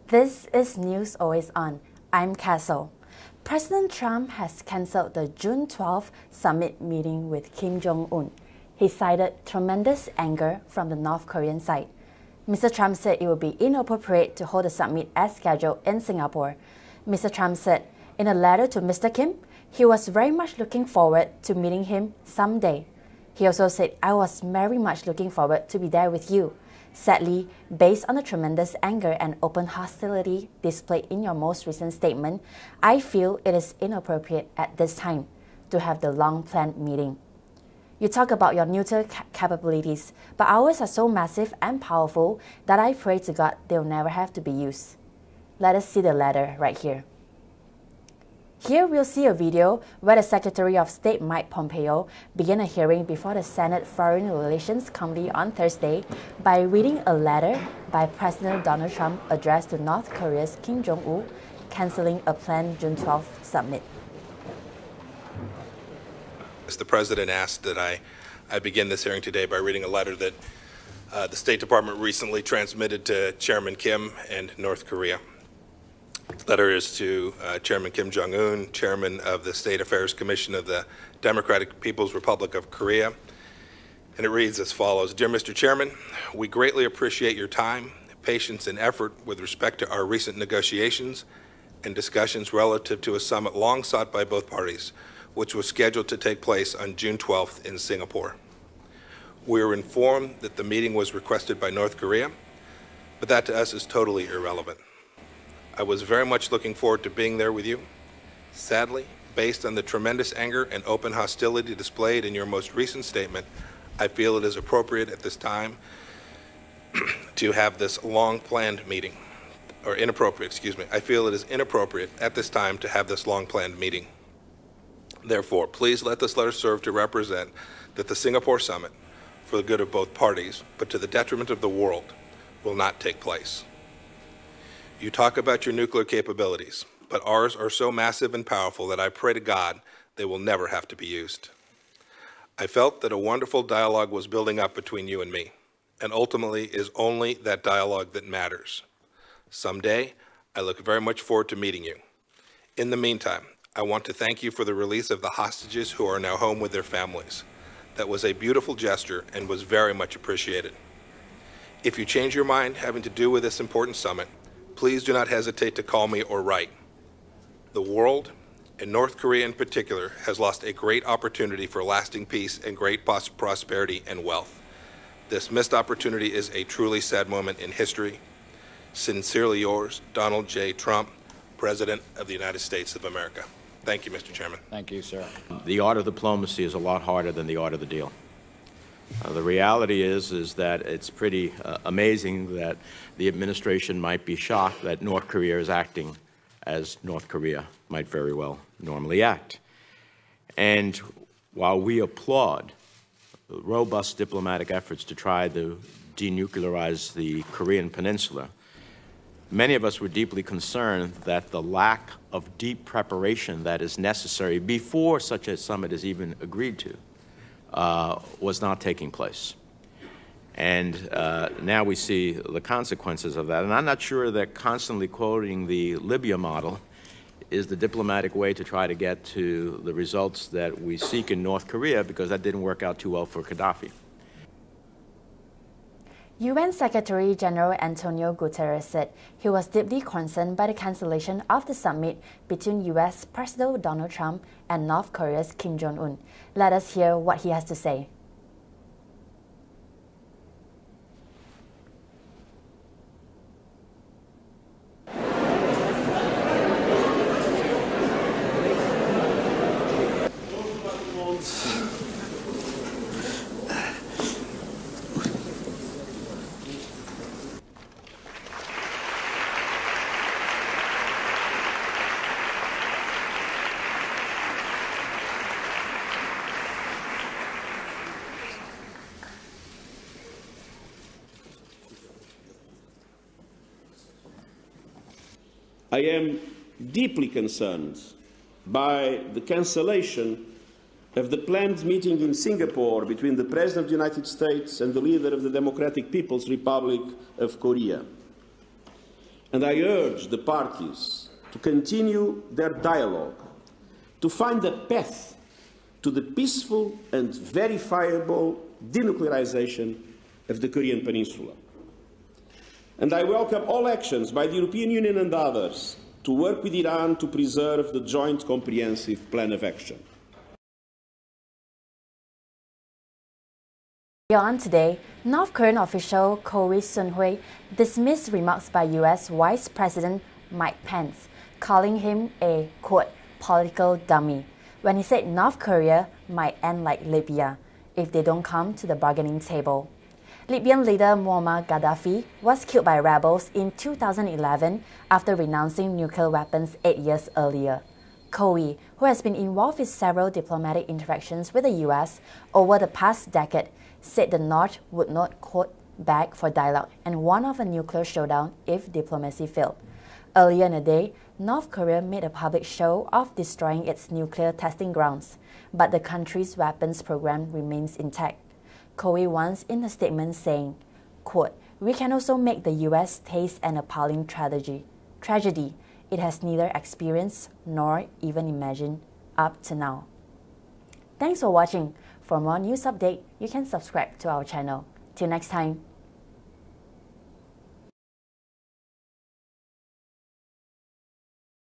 This is News Always On. I'm Kessyl. President Trump has cancelled the June 12th summit meeting with Kim Jong Un. He cited tremendous anger from the North Korean side. Mr. Trump said it would be inappropriate to hold the summit as scheduled in Singapore. Mr. Trump said in a letter to Mr. Kim, he was very much looking forward to meeting him someday. He also said, "I was very much looking forward to be there with you. Sadly, based on the tremendous anger and open hostility displayed in your most recent statement, I feel it is inappropriate at this time to have the long-planned meeting. You talk about your nuclear capabilities, but ours are so massive and powerful that I pray to God they'll never have to be used." Let us see the letter right here. Here we'll see a video where the Secretary of State Mike Pompeo began a hearing before the Senate Foreign Relations Committee on Thursday by reading a letter by President Donald Trump addressed to North Korea's Kim Jong Un, canceling a planned June 12th summit. The President asked that I begin this hearing today by reading a letter that the State Department recently transmitted to Chairman Kim and North Korea. The letter is to Chairman Kim Jong Un, Chairman of the State Affairs Commission of the Democratic People's Republic of Korea, and it reads as follows. Dear Mr. Chairman, we greatly appreciate your time, patience, and effort with respect to our recent negotiations and discussions relative to a summit long sought by both parties, which was scheduled to take place on June 12th in Singapore. We are informed that the meeting was requested by North Korea, but that to us is totally irrelevant. I was very much looking forward to being there with you. Sadly, based on the tremendous anger and open hostility displayed in your most recent statement, I feel it is appropriate at this time to have this long-planned meeting, or inappropriate, excuse me. I feel it is inappropriate at this time to have this long-planned meeting. Therefore, please let this letter serve to represent that the Singapore summit, for the good of both parties, but to the detriment of the world, will not take place. You talk about your nuclear capabilities, but ours are so massive and powerful that I pray to God they will never have to be used. I felt that a wonderful dialogue was building up between you and me, and ultimately is only that dialogue that matters. Someday, I look very much forward to meeting you. In the meantime, I want to thank you for the release of the hostages who are now home with their families. That was a beautiful gesture and was very much appreciated. If you change your mind having to do with this important summit, please do not hesitate to call me or write. The world, and North Korea in particular, has lost a great opportunity for lasting peace and great prosperity and wealth. This missed opportunity is a truly sad moment in history. Sincerely yours, Donald J. Trump, President of the United States of America. Thank you, Mr. Chairman. Thank you, sir. The art of diplomacy is a lot harder than the art of the deal. The reality is that it's pretty amazing that the administration might be shocked that North Korea is acting as North Korea might very well normally act. And while we applaud robust diplomatic efforts to try to denuclearize the Korean Peninsula, many of us were deeply concerned that the lack of deep preparation that is necessary before such a summit is even agreed to was not taking place. And now we see the consequences of that. And I'm not sure that constantly quoting the Libya model is the diplomatic way to try to get to the results that we seek in North Korea, because that didn't work out too well for Gaddafi. UN Secretary General Antonio Guterres said he was deeply concerned by the cancellation of the summit between U.S. President Donald Trump and North Korea's Kim Jong Un. Let us hear what he has to say. I am deeply concerned by the cancellation of the planned meeting in Singapore between the President of the United States and the leader of the Democratic People's Republic of Korea. and I urge the parties to continue their dialogue, to find a path to the peaceful and verifiable denuclearization of the Korean Peninsula. And I welcome all actions by the European Union and others to work with Iran to preserve the Joint Comprehensive Plan of Action. On today, North Korean official Koi Sun-hui dismissed remarks by U.S. Vice President Mike Pence, calling him a, quote, political dummy, when he said North Korea might end like Libya if they don't come to the bargaining table. Libyan leader Muammar Gaddafi was killed by rebels in 2011 after renouncing nuclear weapons 8 years earlier. Koi, who has been involved in several diplomatic interactions with the U.S. over the past decade, said the North would not, quote, beg for dialogue and warn of a nuclear showdown if diplomacy failed. Earlier in the day, North Korea made a public show of destroying its nuclear testing grounds, but the country's weapons program remains intact. Koi once in a statement saying, quote, "We can also make the U.S. taste an appalling tragedy it has neither experienced nor even imagined up to now." Thanks for watching. For more news update, you can subscribe to our channel. Till next time.